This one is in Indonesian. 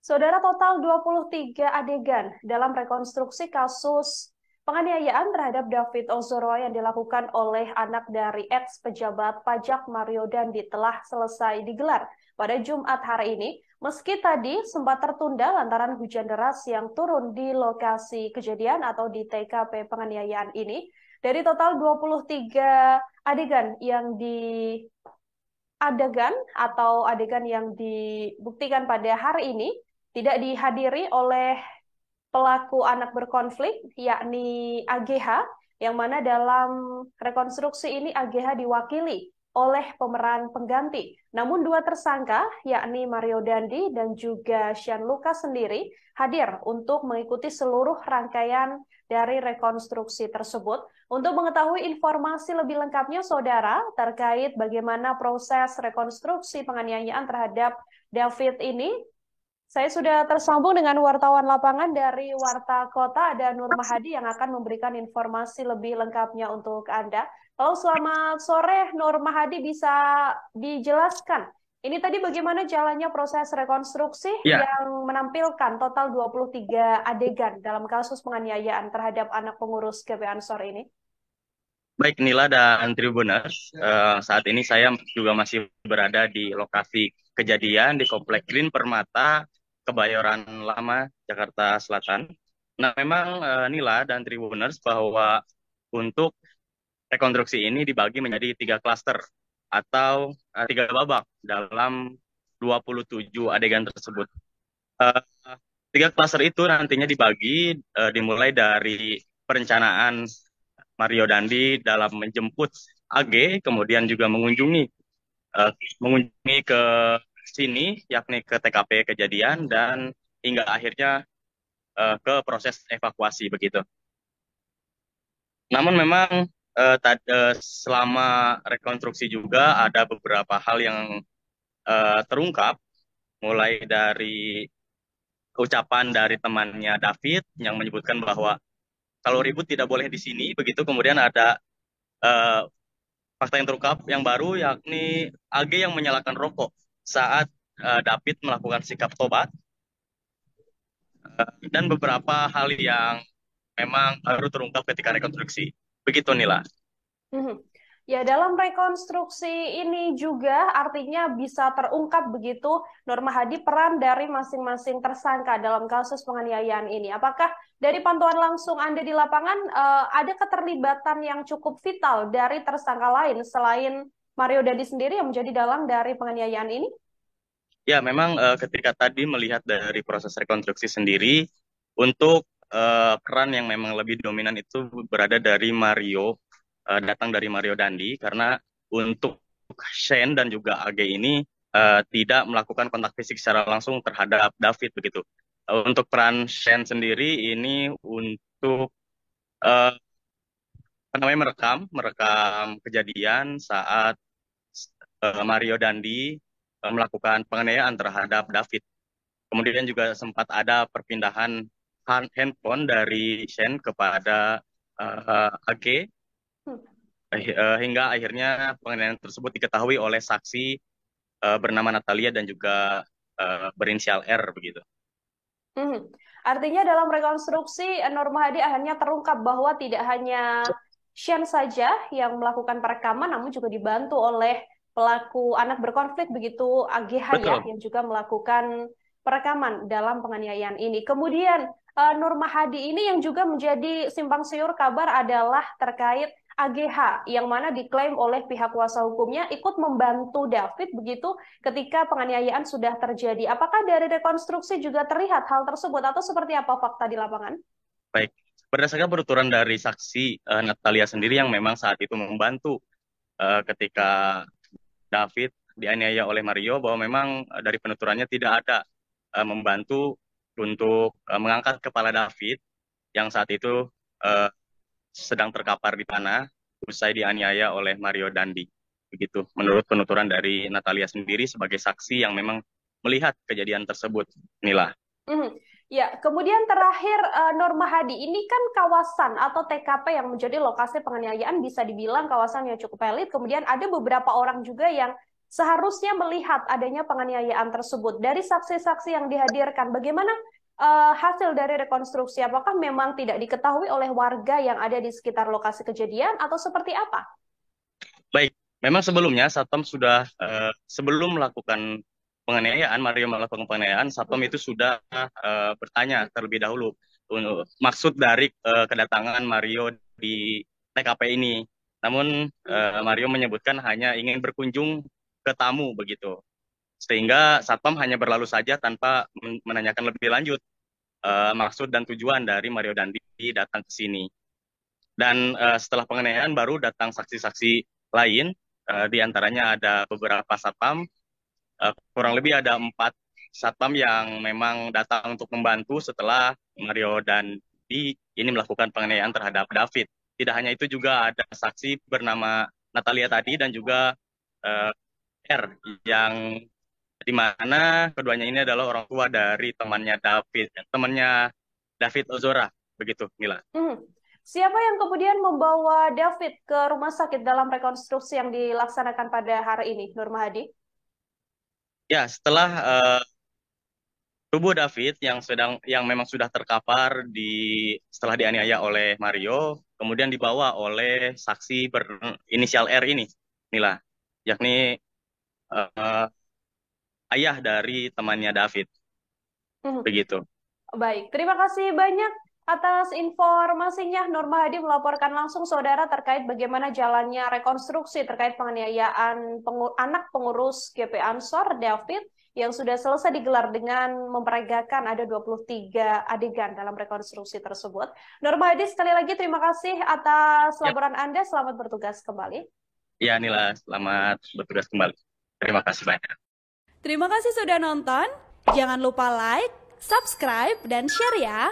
Saudara, total 23 adegan dalam rekonstruksi kasus penganiayaan terhadap David Ozoro yang dilakukan oleh anak dari ex-pejabat pajak Mario Dandi telah selesai digelar pada Jumat hari ini, meski tadi sempat tertunda lantaran hujan deras yang turun di lokasi kejadian atau di TKP penganiayaan ini. Dari total 23 adegan yang adegan yang dibuktikan pada hari ini tidak dihadiri oleh pelaku anak berkonflik, yakni AGH, yang mana dalam rekonstruksi ini AGH diwakili oleh pemeran pengganti. Namun dua tersangka, yakni Mario Dandi dan juga Sean Lucas sendiri, hadir untuk mengikuti seluruh rangkaian dari rekonstruksi tersebut. Untuk mengetahui informasi lebih lengkapnya, Saudara, terkait bagaimana proses rekonstruksi penganiayaan terhadap David ini, saya sudah tersambung dengan wartawan lapangan dari Warta Kota, ada Nur Mahadi yang akan memberikan informasi lebih lengkapnya untuk Anda. Halo, selamat sore Nur Mahadi, bisa dijelaskan ini tadi bagaimana jalannya proses rekonstruksi Ya, yang menampilkan total 23 adegan dalam kasus penganiayaan terhadap anak pengurus GP Ansor ini? baik Nila dan Tribuners. Saat ini saya juga masih berada di lokasi kejadian di Komplek Green Permata, Kebayoran Lama, Jakarta Selatan. Nah, memang Nila dan Tribuners bahwa untuk rekonstruksi ini dibagi menjadi tiga klaster atau tiga babak dalam 27 adegan tersebut. Eh, Tiga klaster itu nantinya dibagi dimulai dari perencanaan Mario Dandi dalam menjemput AG, kemudian juga mengunjungi ke sini, yakni ke TKP kejadian dan hingga akhirnya ke proses evakuasi begitu. Namun memang selama rekonstruksi juga ada beberapa hal yang terungkap, mulai dari ucapan dari temannya David yang menyebutkan bahwa kalau ribut tidak boleh di sini, begitu. Kemudian ada eh, fakta yang terungkap yang baru, yakni AG yang menyalakan rokok saat David melakukan sikap tobat, dan beberapa hal yang memang baru terungkap ketika rekonstruksi. Begitu Nila. Mhm. Ya, dalam rekonstruksi ini juga artinya bisa terungkap begitu, Nur Mahadi, peran dari masing-masing tersangka dalam kasus penganiayaan ini. Apakah dari pantauan langsung Anda di lapangan ada keterlibatan yang cukup vital dari tersangka lain selain Mario Dandi sendiri yang menjadi dalang dari penganiayaan ini? Ya, memang ketika tadi melihat dari proses rekonstruksi sendiri, untuk peran yang memang lebih dominan itu berada dari Mario, datang dari Mario Dandi, karena untuk Shane dan juga AG ini tidak melakukan kontak fisik secara langsung terhadap David begitu. Untuk peran Shane sendiri ini untuk eh, apa namanya merekam kejadian saat Mario Dandi melakukan penganiayaan terhadap David. Kemudian juga sempat ada perpindahan handphone dari Shen kepada AG, Hmm. hingga akhirnya penganiayaan tersebut diketahui oleh saksi bernama Natalia dan juga berinisial R begitu. Mhm. Artinya dalam rekonstruksi Nur Mahadi akhirnya terungkap bahwa tidak hanya Sean saja yang melakukan perekaman, namun juga dibantu oleh pelaku anak berkonflik begitu AGH ya, Betul. yang juga melakukan perekaman dalam penganiayaan ini. Kemudian Nur Mahadi ini yang juga menjadi simpang siur kabar adalah terkait AGH yang mana diklaim oleh pihak kuasa hukumnya ikut membantu David begitu ketika penganiayaan sudah terjadi. Apakah dari rekonstruksi juga terlihat hal tersebut atau seperti apa fakta di lapangan? Baik. Berdasarkan penuturan dari saksi Natalia sendiri yang memang saat itu membantu ketika David dianiaya oleh Mario, bahwa memang dari penuturannya tidak ada membantu untuk mengangkat kepala David yang saat itu eh, sedang terkapar di tanah usai dianiaya oleh Mario Dandi. Begitu, menurut penuturan dari Natalia sendiri sebagai saksi yang memang melihat kejadian tersebut, Nila. Mhm. Ya, kemudian terakhir Nur Mahadi, ini kan kawasan atau TKP yang menjadi lokasi penganiayaan bisa dibilang kawasan yang cukup elit. Kemudian ada beberapa orang juga yang seharusnya melihat adanya penganiayaan tersebut. Dari saksi-saksi yang dihadirkan, bagaimana hasil dari rekonstruksi? Apakah memang tidak diketahui oleh warga yang ada di sekitar lokasi kejadian atau seperti apa? Baik, memang sebelumnya Satpam sudah sebelum melakukan penganiayaan, Mario melakukan penganiayaan, Satpam itu sudah bertanya terlebih dahulu maksud dari kedatangan Mario di TKP ini. Namun Mario menyebutkan hanya ingin berkunjung ke tamu begitu. Sehingga Satpam hanya berlalu saja tanpa menanyakan lebih lanjut maksud dan tujuan dari Mario Dandi datang ke sini. Dan setelah penganiayaan baru datang saksi-saksi lain, di antaranya ada beberapa satpam, kurang lebih ada 4 satpam yang memang datang untuk membantu setelah Mario Dandi ini melakukan penganiayaan terhadap David. Tidak hanya itu, juga ada saksi bernama Natalia tadi dan juga uh, R, yang di mana keduanya ini adalah orang tua dari temannya David Ozora, begitu, Mila. Siapa yang kemudian membawa David ke rumah sakit dalam rekonstruksi yang dilaksanakan pada hari ini, Nur Mahadi? Ya, setelah tubuh David yang memang sudah terkapar setelah dianiaya oleh Mario, kemudian dibawa oleh saksi berinisial R ini, Mila, yakni uh, ayah dari temannya David, begitu. Baik, terima kasih banyak atas informasinya. Nur Mahadi melaporkan langsung saudara terkait bagaimana jalannya rekonstruksi terkait penganiayaan anak pengurus GP Ansor, David, yang sudah selesai digelar dengan memperagakan ada 23 adegan dalam rekonstruksi tersebut. Nur Mahadi, sekali lagi terima kasih atas laporan Anda. Selamat bertugas kembali. Ya, Nila, selamat bertugas kembali. Terima kasih banyak. Terima kasih sudah nonton. Jangan lupa like, subscribe, dan share ya.